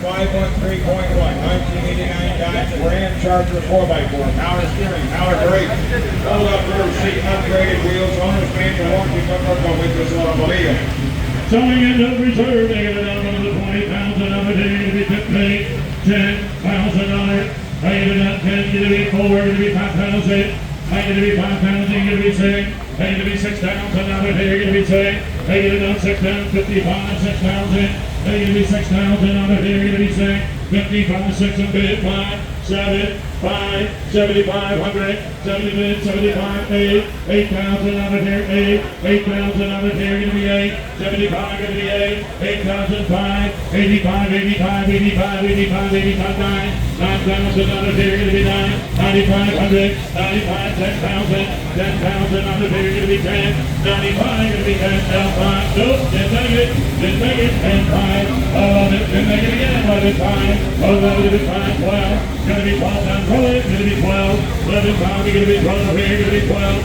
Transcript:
513.1, 1989 Dodge Ram Charger 4x4, power steering, power brake, roll-up rear seat, upgraded wheels, owner's manual, warranty booklet with this automobile. Showing end of reserve, they get it down to the 20 pounds and over there, going to be 15, 10 pounds and under. I get it up 10, going to be 4, going to be 5 pounds 8. I get to be 5 pounds, you get to be 6. I get to be 6 pounds and over there, going to be 6. I get it up 6 pounds, 55, 6 pounds in. I get to be 6 pounds and over there, going to be 6. 55, 6 and bid, 5, 7, 5, 7500, 70, 75, 8, 8 pounds and over here, 8 pounds and over here, going to be 8, 75, going to be 8, 8,005, 85, 85, 85, 85, 85, 9 pounds and over here, going to be 9, 9,500, 95, 10,000, 10,000 under here, going to be 10, 95, going to be 10, 5, nope, didn't make it, 10, 5, oh, didn't make it again, 11, 5, oh, 11, 5, 12, going to be 12 down, roll it, going to be 12, 11, 5, going to be 12 over here, going to be 12,